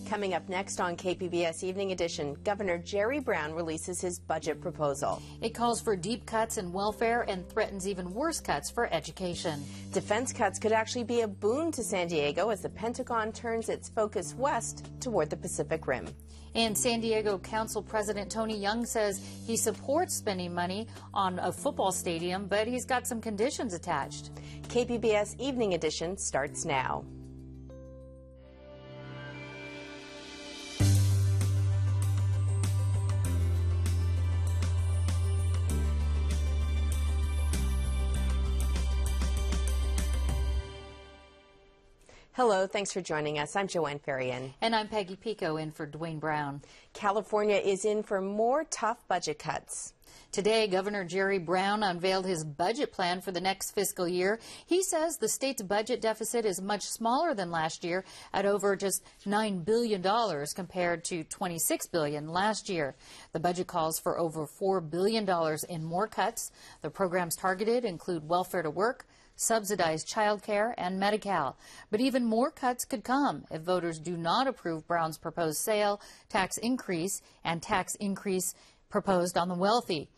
Coming up next on KPBS Evening Edition, Governor Jerry Brown releases his budget proposal. It calls for deep cuts in welfare and threatens even worse cuts for education. Defense cuts could actually be a boon to San Diego as the Pentagon turns its focus west toward the Pacific Rim. And San Diego Council President Tony Young says he supports spending money on a football stadium, but he's got some conditions attached. KPBS Evening Edition starts now. Hello, thanks for joining us. I'm Joanne Ferrian. And I'm Peggy Pico in for Dwayne Brown. California is in for more tough budget cuts. Today, Governor Jerry Brown unveiled his budget plan for the next fiscal year. He says the state's budget deficit is much smaller than last year at over just $9 billion compared to $26 billion last year. The budget calls for over $4 billion in more cuts. The programs targeted include welfare to work, subsidized child care, and Medi-Cal. But even more cuts could come if voters do not approve Brown's proposed sale tax increase and tax increase proposed on the wealthy.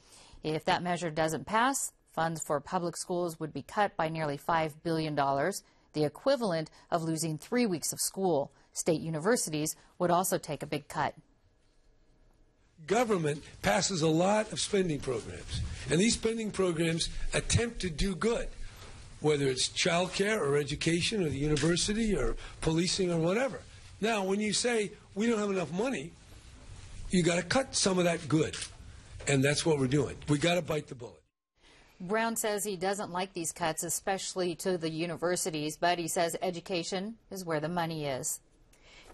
If that measure doesn't pass, funds for public schools would be cut by nearly $5 billion, the equivalent of losing 3 weeks of school. State universities would also take a big cut. Government passes a lot of spending programs, and these spending programs attempt to do good, whether it's child care or education or the university or policing or whatever. Now, when you say we don't have enough money, you got to cut some of that good, and that's what we're doing. We got to bite the bullet. Brown says he doesn't like these cuts, especially to the universities, but he says education is where the money is.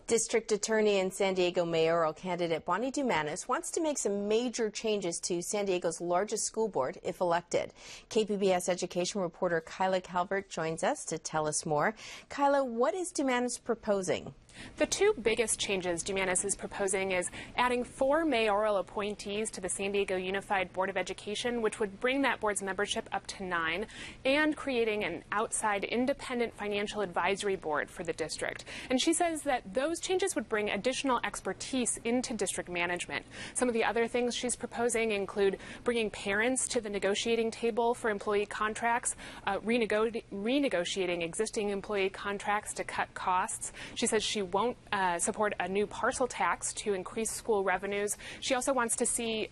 District Attorney and San Diego mayoral candidate Bonnie Dumanis wants to make some major changes to San Diego's largest school board if elected. KPBS education reporter Kyla Calvert joins us to tell us more. Kyla, what is Dumanis proposing? The two biggest changes Dumanis is proposing is adding 4 mayoral appointees to the San Diego Unified Board of Education, which would bring that board's membership up to 9, and creating an outside independent financial advisory board for the district. And she says that those changes would bring additional expertise into district management. Some of the other things she's proposing include bringing parents to the negotiating table for employee contracts, renegotiating existing employee contracts to cut costs. She says she won't support a new parcel tax to increase school revenues. She also wants to see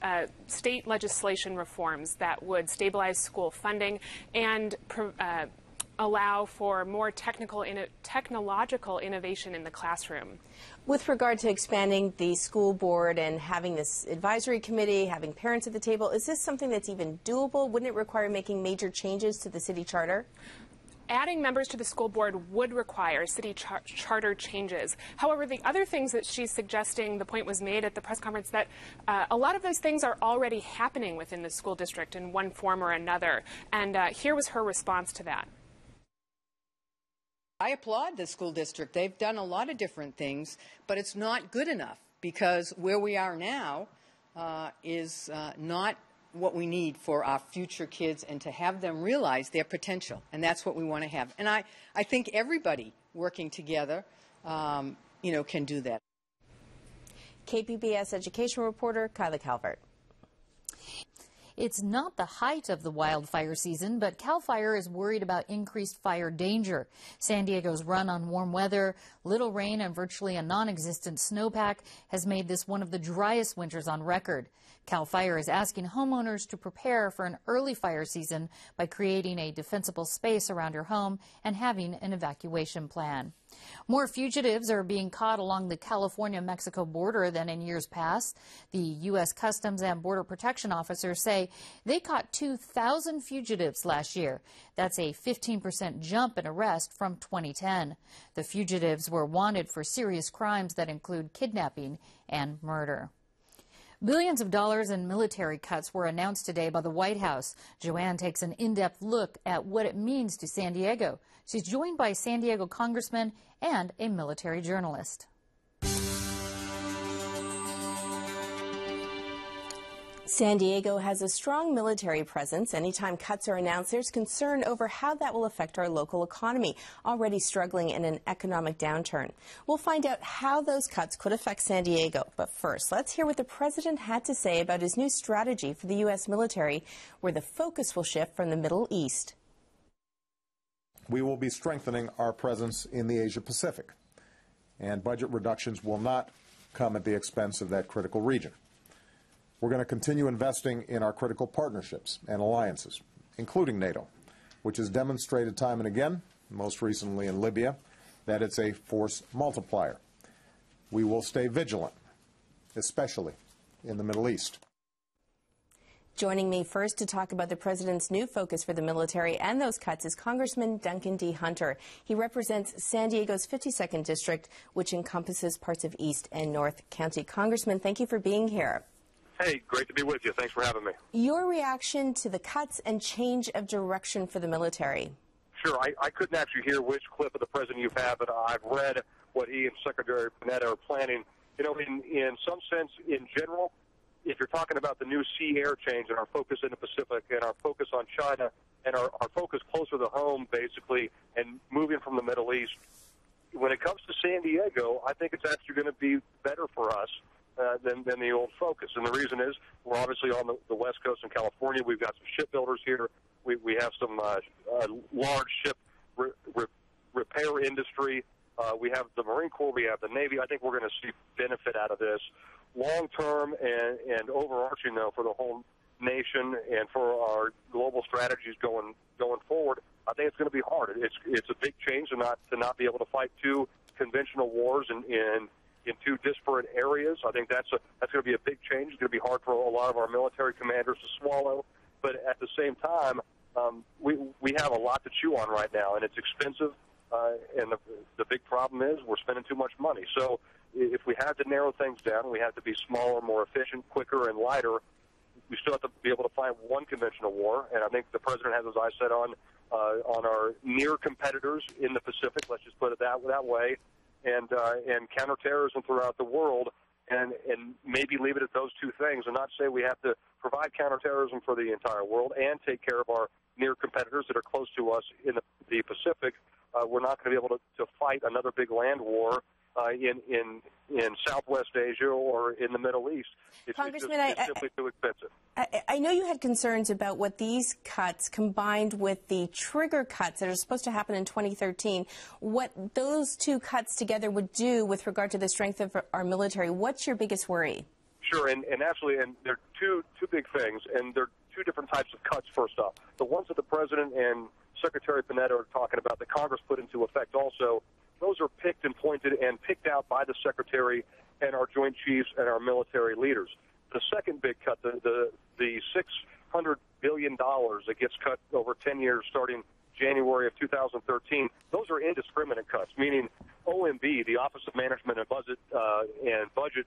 state legislation reforms that would stabilize school funding and allow for more technological innovation in the classroom. With regard to expanding the school board and having this advisory committee, having parents at the table, is this something that's even doable? Wouldn't it require making major changes to the city charter? Adding members to the school board would require city charter changes. However, the other things that she's suggesting, the point was made at the press conference that a lot of those things are already happening within the school district in one form or another. And here was her response to that. I applaud the school district. They've done a lot of different things, but it's not good enough because where we are now is not what we need for our future kids and to have them realize their potential. And that's what we want to have. And I think everybody working together, can do that. KPBS education reporter Kyla Calvert. It's not the height of the wildfire season, but CAL FIRE is worried about increased fire danger. San Diego's run on warm weather, little rain, and virtually a non-existent snowpack has made this one of the driest winters on record. CAL FIRE is asking homeowners to prepare for an early fire season by creating a defensible space around your home and having an evacuation plan. More fugitives are being caught along the California-Mexico border than in years past. The U.S. Customs and Border Protection officers say they caught 2,000 fugitives last year. That's a 15% jump in arrest from 2010. The fugitives were wanted for serious crimes that include kidnapping and murder. Billions of dollars in military cuts were announced today by the White House. Joanne takes an in-depth look at what it means to San Diego. She's joined by San Diego congressman and a military journalist. San Diego has a strong military presence. Anytime cuts are announced, there's concern over how that will affect our local economy, already struggling in an economic downturn. We'll find out how those cuts could affect San Diego. But first, let's hear what the president had to say about his new strategy for the U.S. military, where the focus will shift from the Middle East. We will be strengthening our presence in the Asia Pacific, and budget reductions will not come at the expense of that critical region. We're going to continue investing in our critical partnerships and alliances, including NATO, which has demonstrated time and again, most recently in Libya, that it's a force multiplier. We will stay vigilant, especially in the Middle East. Joining me first to talk about the president's new focus for the military and those cuts is Congressman Duncan D. Hunter. He represents San Diego's 52nd District, which encompasses parts of East and North County. Congressman, thank you for being here. Hey, great to be with you. Thanks for having me. Your reaction to the cuts and change of direction for the military? Sure. I couldn't actually hear which clip of the president you've had, but I've read what he and Secretary Panetta are planning. You know, in some sense, in general, if you're talking about the new sea air change and our focus in the Pacific and our focus on China and our focus closer to home, basically, and moving from the Middle East, when it comes to San Diego, I think it's actually going to be better for us than the old focus. And the reason is we're obviously on the West Coast in California. We've got some shipbuilders here. We have some large ship repair industry. We have the Marine Corps. We have the Navy. I think we're going to see benefit out of this. Long term and overarching, though, for the whole nation and for our global strategies going forward, I think it's going to be hard. It's a big change to not be able to fight two conventional wars in two disparate areas. I think that's going to be a big change. It's going to be hard for a lot of our military commanders to swallow. But at the same time, we have a lot to chew on right now, and it's expensive. And the big problem is we're spending too much money. So if we have to narrow things down, we have to be smaller, more efficient, quicker, and lighter. We still have to be able to fight one conventional war, and I think the president has his eyes set on our near competitors in the Pacific. Let's just put it that way. And counterterrorism throughout the world, and maybe leave it at those two things, and not say we have to provide counterterrorism for the entire world and take care of our near competitors that are close to us in the Pacific. We're not going to be able to fight another big land war in Southwest Asia or in the Middle East. It's simply too expensive. I know you had concerns about what these cuts, combined with the trigger cuts that are supposed to happen in 2013, what those two cuts together would do with regard to the strength of our military. What's your biggest worry? Sure, and actually, there are two big things, and they're two different types of cuts, first off. The ones that the president and Secretary Panetta are talking about that Congress put into effect also, those are picked and pointed and picked out by the Secretary and our Joint Chiefs and our military leaders. The second big cut, the $600 billion that gets cut over 10 years starting January of 2013, those are indiscriminate cuts, meaning OMB, the Office of Management and Budget,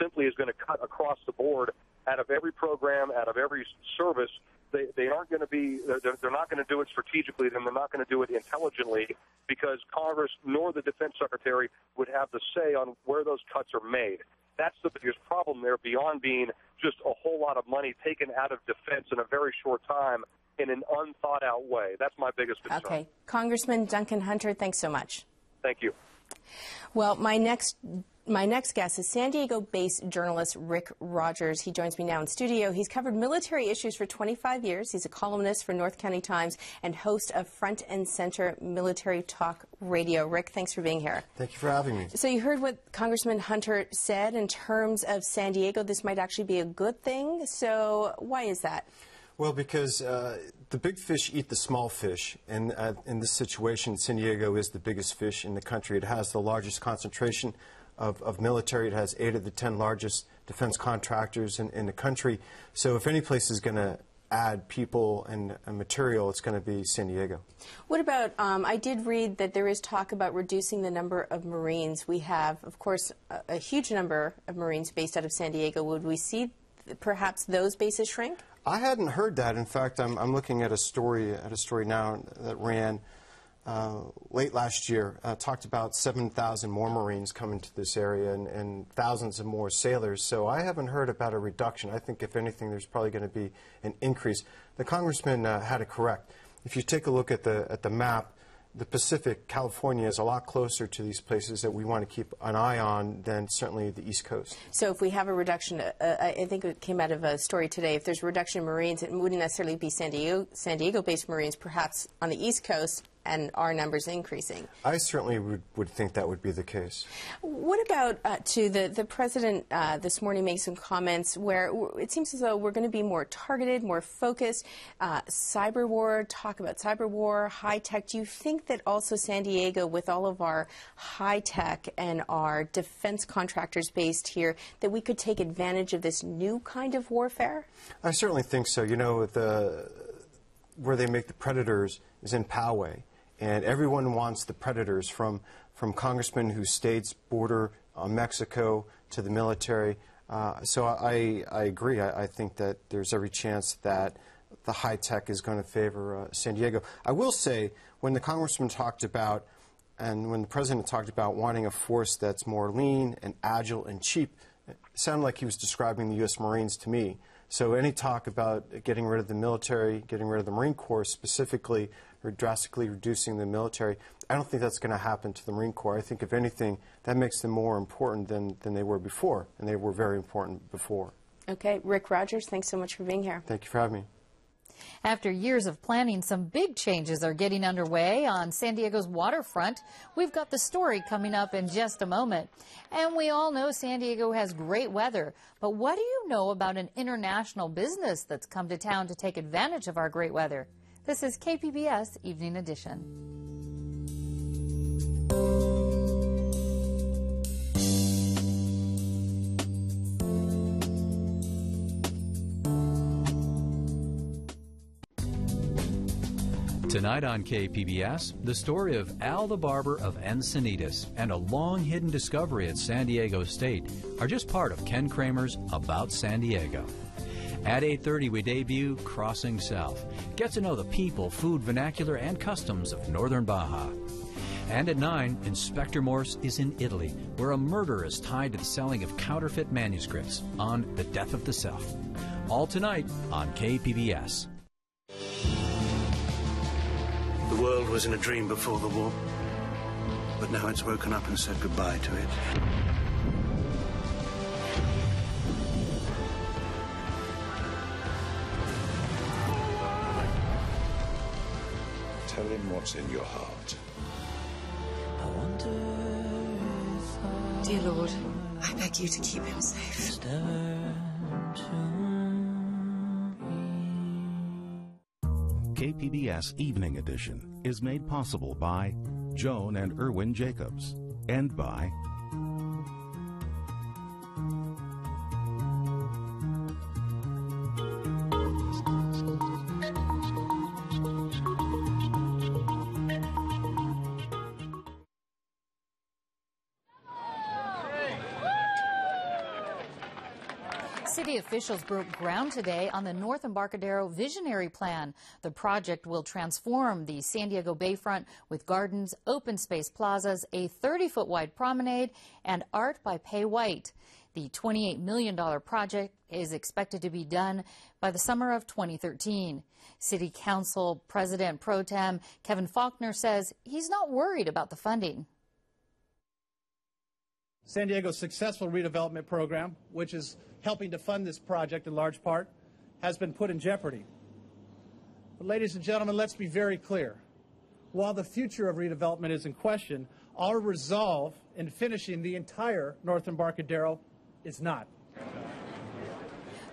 simply is going to cut across the board out of every program, out of every service. They aren't going to be, they're not going to do it strategically, and they're not going to do it intelligently, because Congress nor the Defense Secretary would have the say on where those cuts are made. That's the biggest problem there, beyond being just a whole lot of money taken out of defense in a very short time in an unthought-out way. That's my biggest concern. Okay. Congressman Duncan Hunter, thanks so much. Thank you. Well, my next guest is San Diego-based journalist Rick Rogers. He joins me now in studio. He's covered military issues for 25 years. He's a columnist for North County Times and host of Front and Center Military Talk Radio. Rick, thanks for being here. Thank you for having me. So you heard what Congressman Hunter said in terms of San Diego. This might actually be a good thing. So why is that? Well, because the big fish eat the small fish, and in this situation, San Diego is the biggest fish in the country. It has the largest concentration of military. It has 8 of the 10 largest defense contractors in the country. So if any place is going to add people and material, it's going to be San Diego. What about, I did read that there is talk about reducing the number of Marines. We have, of course, a huge number of Marines based out of San Diego. Would we see perhaps those bases shrink? I hadn't heard that. In fact, I'm looking at a story now that ran late last year, talked about 7,000 more Marines coming to this area and thousands of more sailors. So I haven't heard about a reduction. I think, if anything, there's probably going to be an increase. The congressman had it correct. If you take a look at the map, the Pacific, California, is a lot closer to these places that we want to keep an eye on than certainly the East Coast. So if we have a reduction, I think it came out of a story today, if there's a reduction in Marines, it wouldn't necessarily be San Diego-based Marines, perhaps on the East Coast, and our numbers increasing. I certainly would think that would be the case. What about, the President this morning made some comments where it seems as though we're going to be more targeted, more focused, cyber war, talk about cyber war, high tech. Do you think that also San Diego, with all of our high tech and our defense contractors based here, that we could take advantage of this new kind of warfare? I certainly think so. You know, where they make the Predators is in Poway. And everyone wants the Predators, from congressmen who staged border on Mexico to the military. So I agree. I think that there's every chance that the high tech is going to favor San Diego. I will say, when the congressman talked about, and when the president talked about wanting a force that's more lean and agile and cheap, it sounded like he was describing the U.S. Marines to me. So any talk about getting rid of the military, getting rid of the Marine Corps specifically, or drastically reducing the military, I don't think that's going to happen to the Marine Corps. I think, if anything, that makes them more important than they were before, and they were very important before. Okay. Rick Rogers, thanks so much for being here. Thank you for having me. After years of planning, some big changes are getting underway on San Diego's waterfront. We've got the story coming up in just a moment. And we all know San Diego has great weather. But what do you know about an international business that's come to town to take advantage of our great weather? This is KPBS Evening Edition. Tonight on KPBS, the story of Al the Barber of Encinitas and a long-hidden discovery at San Diego State are just part of Ken Kramer's About San Diego. At 8:30, we debut Crossing South. Get to know the people, food, vernacular, and customs of northern Baja. And at 9, Inspector Morse is in Italy, where a murder is tied to the selling of counterfeit manuscripts on The Death of the South. All tonight on KPBS. The world was in a dream before the war, but now it's woken up and said goodbye to it. Tell him what's in your heart. Dear Lord, I beg you to keep him safe. KPBS Evening Edition is made possible by Joan and Erwin Jacobs and by City officials broke ground today on the North Embarcadero Visionary Plan. The project will transform the San Diego Bayfront with gardens, open space plazas, a 30-foot wide promenade, and art by Pay White. The $28 million project is expected to be done by the summer of 2013. City Council President Pro Tem Kevin Faulkner says he's not worried about the funding. San Diego's successful redevelopment program, which is helping to fund this project in large part, has been put in jeopardy. But ladies and gentlemen, let's be very clear. While the future of redevelopment is in question, our resolve in finishing the entire North Embarcadero is not.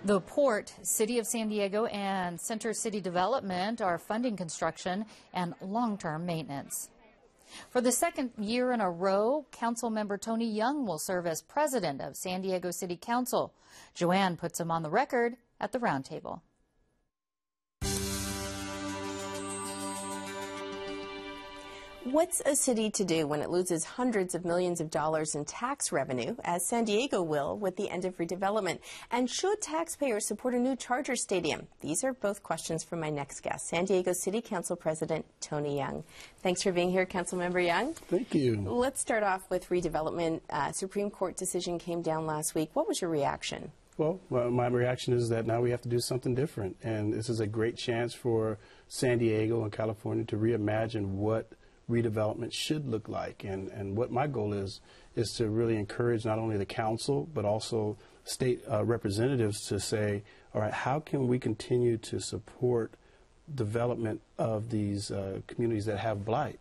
The Port, City of San Diego, and Center City Development are funding construction and long-term maintenance. For the second year in a row, Council member Tony Young will serve as president of San Diego City Council. Joanne puts him on the record at the roundtable. What's a city to do when it loses hundreds of millions of dollars in tax revenue, as San Diego will with the end of redevelopment? And should taxpayers support a new Charger stadium? These are both questions from my next guest, San Diego City Council President Tony Young. Thanks for being here, Councilmember Young. Thank you. Let's start off with redevelopment. Supreme Court decision came down last week. What was your reaction? Well, my reaction is that now we have to do something different, and this is a great chance for San Diego and California to reimagine what redevelopment should look like. And what my goal is to really encourage not only the council but also state representatives to say, all right, how can we continue to support development of these communities that have blight,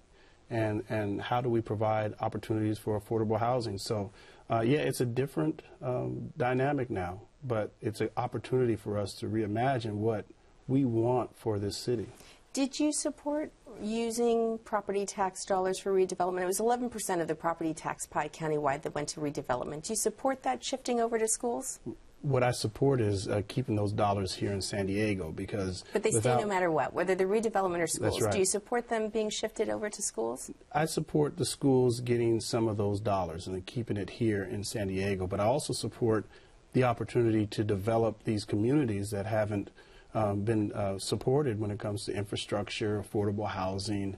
and how do we provide opportunities for affordable housing? So yeah, it's a different dynamic now, but it's an opportunity for us to reimagine what we want for this city. Did you support using property tax dollars for redevelopment? It was 11% of the property tax pie countywide that went to redevelopment. Do you support that shifting over to schools? What I support is keeping those dollars here in San Diego, because but they stay no matter what, whether they're redevelopment or schools. That's right. Do you support them being shifted over to schools? I support the schools getting some of those dollars and keeping it here in San Diego, but I also support the opportunity to develop these communities that haven't been supported when it comes to infrastructure, affordable housing,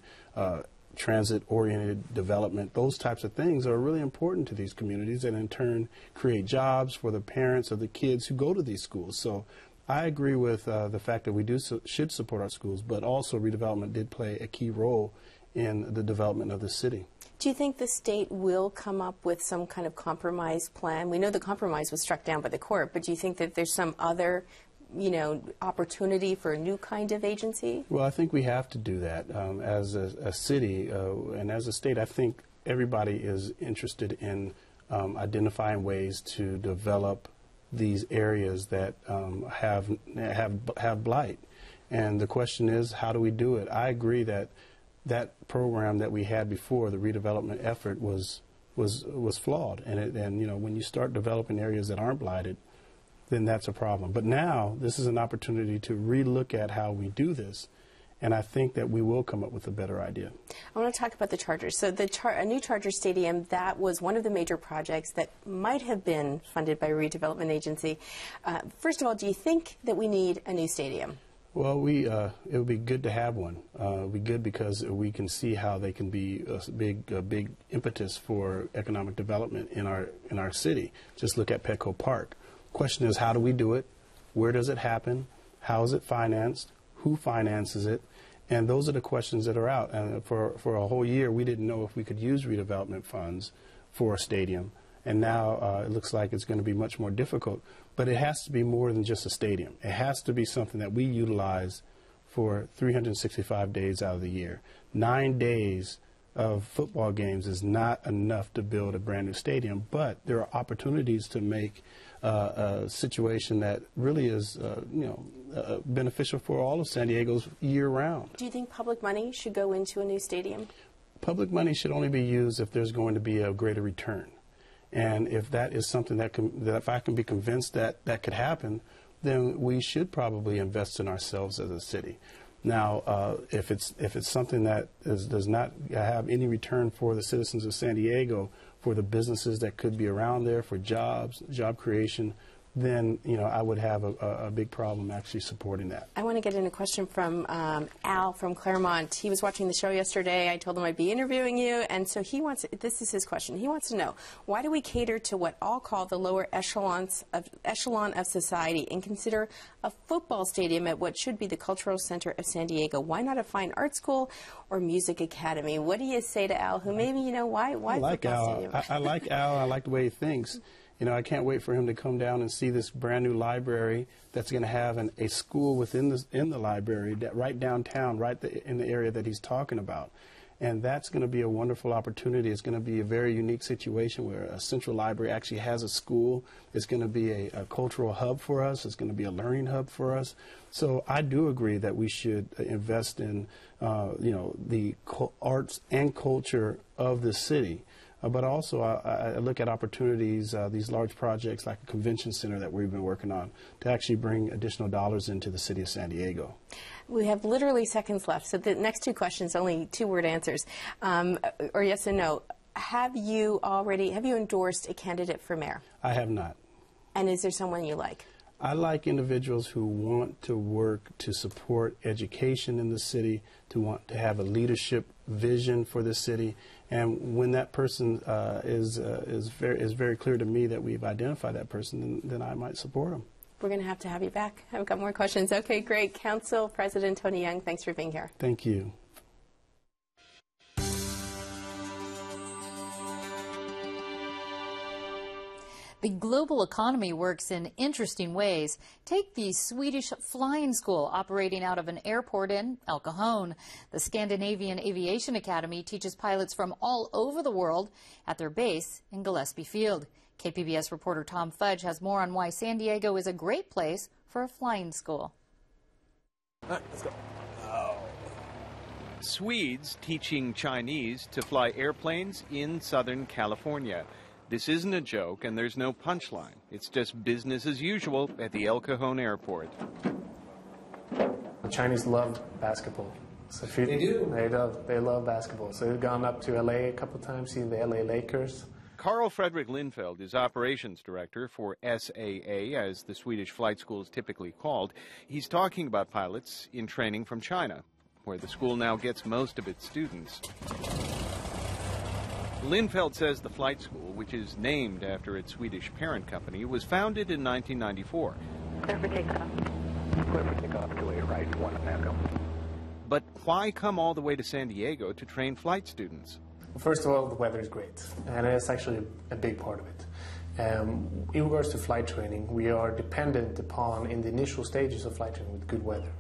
transit-oriented development. Those types of things are really important to these communities, and in turn create jobs for the parents of the kids who go to these schools. So I agree with the fact that we should support our schools, but also redevelopment did play a key role in the development of the city. Do you think the state will come up with some kind of compromise plan? We know the compromise was struck down by the court, but do you think that there's some other opportunity for a new kind of agency? Well, I think we have to do that as a city and as a state. I think everybody is interested in identifying ways to develop these areas that have blight. And the question is, how do we do it? I agree that that program that we had before, the redevelopment effort, was flawed. And when you start developing areas that aren't blighted, then that's a problem. But now this is an opportunity to relook at how we do this, and I think that we will come up with a better idea. I want to talk about the Chargers. So a new Charger stadium, that was one of the major projects that might have been funded by a redevelopment agency. First of all, do you think that we need a new stadium? Well, it would be good to have one. It would be good because we can see how they can be a big impetus for economic development in our city. Just look at Petco Park. Question is, how do we do it? Where does it happen? How is it financed? Who finances it? And those are the questions that are out. And for a whole year, we didn't know if we could use redevelopment funds for a stadium. And now it looks like it's going to be much more difficult. But it has to be more than just a stadium. It has to be something that we utilize for 365 days out of the year. 9 days of football games is not enough to build a brand new stadium, but there are opportunities to make a situation that really is beneficial for all of San Diego's year-round. Do you think public money should go into a new stadium? Public money should only be used if there's going to be a greater return. And if that is something that if I can be convinced that that could happen, then we should probably invest in ourselves as a city. Now, if it's something that does not have any return for the citizens of San Diego, for the businesses that could be around there, for jobs, job creation, then I would have a big problem actually supporting that. I want to get in a question from Al from Claremont. He was watching the show yesterday. I told him I'd be interviewing you, and so this is his question. He wants to know, why do we cater to what I'll call the lower echelon of society and consider a football stadium at what should be the cultural center of San Diego? Why not a fine art school or music academy? What do you say to Al, who maybe, why I like football Al. stadium? I like Al. I like the way he thinks. I can't wait for him to come down and see this brand new library that's going to have a school within the library, right downtown, right in the area that he's talking about. And that's going to be a wonderful opportunity. It's going to be a very unique situation where a central library actually has a school. It's going to be a cultural hub for us. It's going to be a learning hub for us. So I do agree that we should invest in, the arts and culture of the city. but also I look at opportunities, these large projects like a convention center that we've been working on, to actually bring additional dollars into the city of San Diego. We have literally seconds left, so the next two questions, only two-word answers, or yes and no. Have you endorsed a candidate for mayor? I have not. And is there someone you like? I like individuals who want to work to support education in the city, to want to have a leadership vision for the city, and when that person is very clear to me that we've identified that person, then I might support them. We're going to have you back. I've got more questions. Okay, great. Council President Tony Young, thanks for being here. Thank you. The global economy works in interesting ways. Take the Swedish flying school operating out of an airport in El Cajon. The Scandinavian Aviation Academy teaches pilots from all over the world at their base in Gillespie Field. KPBS reporter Tom Fudge has more on why San Diego is a great place for a flying school. All right, let's go. Swedes teaching Chinese to fly airplanes in Southern California. This isn't a joke, and there's no punchline. It's just business as usual at the El Cajon airport. The Chinese love basketball. So They do? They love basketball. So they've gone up to LA a couple times, seen the LA Lakers. Carl Fredrik Lindfeld is operations director for SAA, as the Swedish flight school is typically called. He's talking about pilots in training from China, where the school now gets most of its students. Lindfeld says the flight school, which is named after its Swedish parent company, was founded in 1994. Clear for takeoff. Clear for takeoff, to right, 1.5 go. But why come all the way to San Diego to train flight students? Well, first of all, the weather is great, and it's actually a big part of it. In regards to flight training, we are dependent upon, in the initial stages of flight training, with good weather.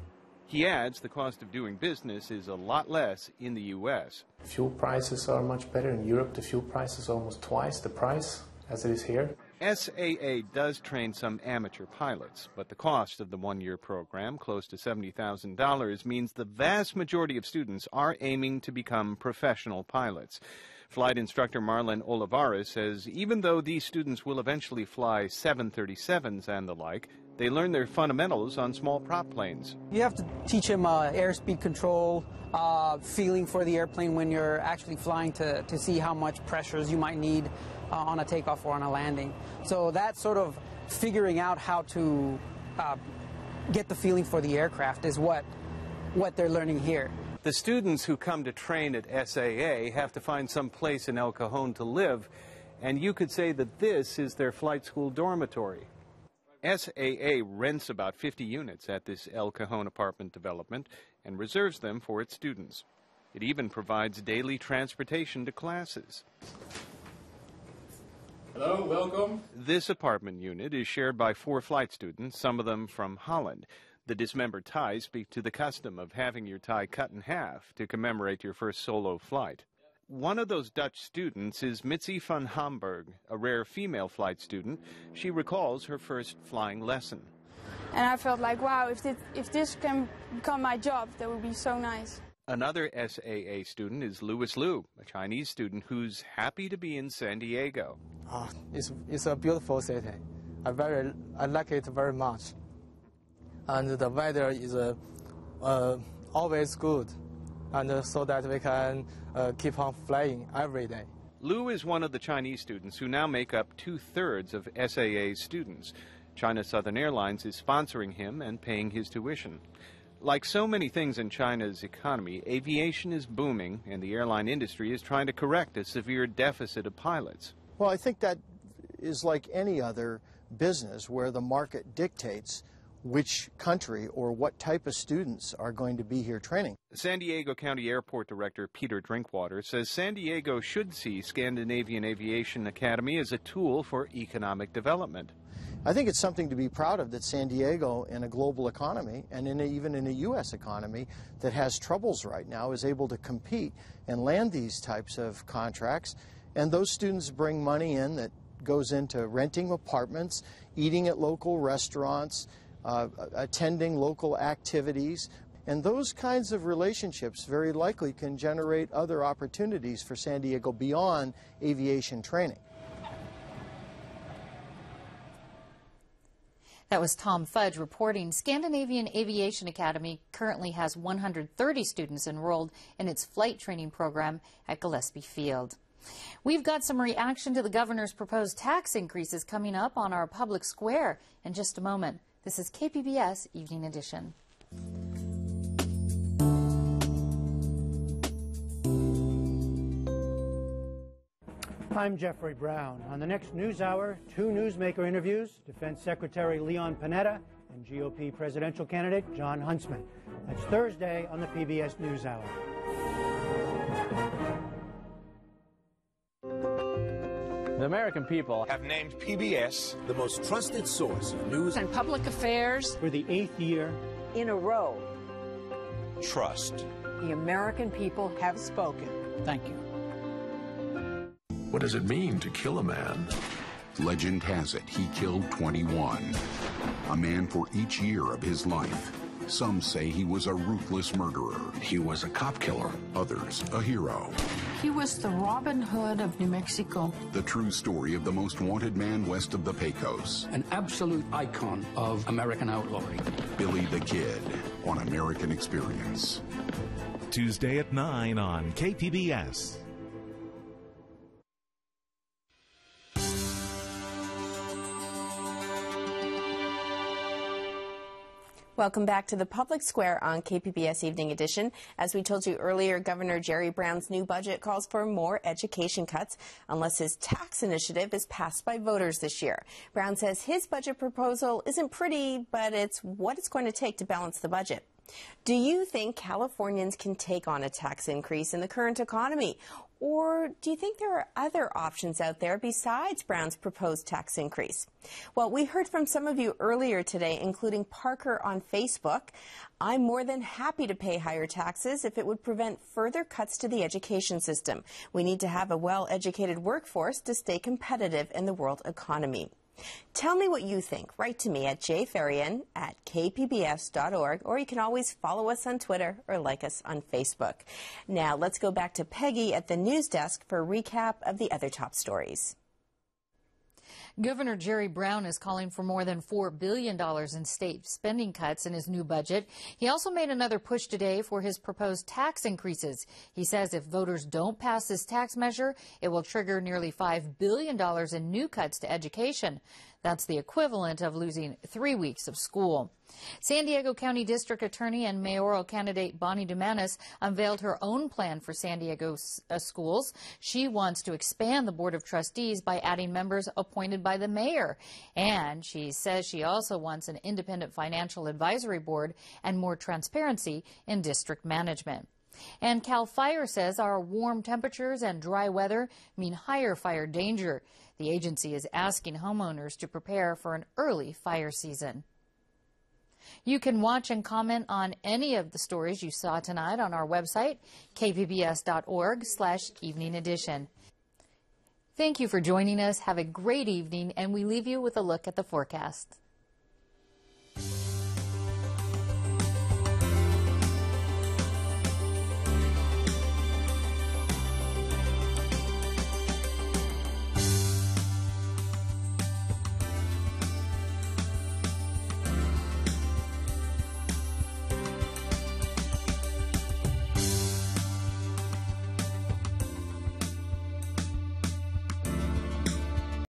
He adds the cost of doing business is a lot less in the U.S. Fuel prices are much better. In Europe, the fuel price is almost twice the price as it is here. SAA does train some amateur pilots, but the cost of the one-year program, close to $70,000, means the vast majority of students are aiming to become professional pilots. Flight instructor Marlon Olivares says even though these students will eventually fly 737s and the like, they learn their fundamentals on small prop planes. You have to teach them airspeed control, feeling for the airplane when you're actually flying to see how much pressures you might need on a takeoff or on a landing. So that sort of figuring out how to get the feeling for the aircraft is what they're learning here. The students who come to train at SAA have to find some place in El Cajon to live, and you could say that this is their flight school dormitory. SAA rents about 50 units at this El Cajon apartment development and reserves them for its students. It even provides daily transportation to classes. Hello, welcome. This apartment unit is shared by 4 flight students, some of them from Holland. The dismembered ties speak to the custom of having your tie cut in half to commemorate your first solo flight. One of those Dutch students is Mitzi van Hamburg, a rare female flight student. She recalls her first flying lesson. And I felt like, wow, if this can become my job, that would be so nice. Another SAA student is Louis Liu, a Chinese student who's happy to be in San Diego. It's a beautiful city. I like it very much. And the weather is always good, and so that we can keep on flying every day. Liu is one of the Chinese students who now make up 2/3 of SAA's students. China Southern Airlines is sponsoring him and paying his tuition. Like so many things in China's economy, aviation is booming, and the airline industry is trying to correct a severe deficit of pilots. Well, I think that is like any other business where the market dictates which country or what type of students are going to be here training. San Diego County Airport Director Peter Drinkwater says San Diego should see Scandinavian Aviation Academy as a tool for economic development. I think it's something to be proud of that San Diego, in a global economy and even in a U.S. economy that has troubles right now, is able to compete and land these types of contracts. And those students bring money in that goes into renting apartments, eating at local restaurants, attending local activities. And those kinds of relationships very likely can generate other opportunities for San Diego beyond aviation training. That was Tom Fudge reporting. Scandinavian Aviation Academy currently has 130 students enrolled in its flight training program at Gillespie Field. We've got some reaction to the governor's proposed tax increases coming up on our public square in just a moment. This is KPBS Evening Edition. I'm Jeffrey Brown. On the next News Hour, 2 newsmaker interviews, Defense Secretary Leon Panetta and GOP presidential candidate John Huntsman. That's Thursday on the PBS NewsHour. The American people have named PBS the most trusted source of news and public affairs for the 8th year in a row. Trust. The American people have spoken. Thank you. What does it mean to kill a man? Legend has it he killed 21. A man for each year of his life. Some say he was a ruthless murderer. He was a cop killer. Others, a hero. He was the Robin Hood of New Mexico. The true story of the most wanted man west of the Pecos. An absolute icon of American outlawry. Billy the Kid on American Experience. Tuesday at 9 on KPBS. Welcome back to the Public Square on KPBS Evening Edition. As we told you earlier, Governor Jerry Brown's new budget calls for more education cuts unless his tax initiative is passed by voters this year. Brown says his budget proposal isn't pretty, but it's what it's going to take to balance the budget. Do you think Californians can take on a tax increase in the current economy? Or do you think there are other options out there besides Brown's proposed tax increase? Well, we heard from some of you earlier today, including Parker on Facebook. I'm more than happy to pay higher taxes if it would prevent further cuts to the education system. We need to have a well-educated workforce to stay competitive in the world economy. Tell me what you think. Write to me at jferrian@kpbs.org, or you can always follow us on Twitter or like us on Facebook. Now, let's go back to Peggy at the news desk for a recap of the other top stories. Governor Jerry Brown is calling for more than $4 billion in state spending cuts in his new budget. He also made another push today for his proposed tax increases. He says if voters don't pass this tax measure, it will trigger nearly $5 billion in new cuts to education. That's the equivalent of losing 3 weeks of school. San Diego County District Attorney and mayoral candidate Bonnie Dumanis unveiled her own plan for San Diego schools. She wants to expand the Board of Trustees by adding members appointed by the mayor. And she says she also wants an independent financial advisory board and more transparency in district management. And CAL FIRE says our warm temperatures and dry weather mean higher fire danger. The agency is asking homeowners to prepare for an early fire season. You can watch and comment on any of the stories you saw tonight on our website, kpbs.org/evening edition. Thank you for joining us. Have a great evening, and we leave you with a look at the forecast.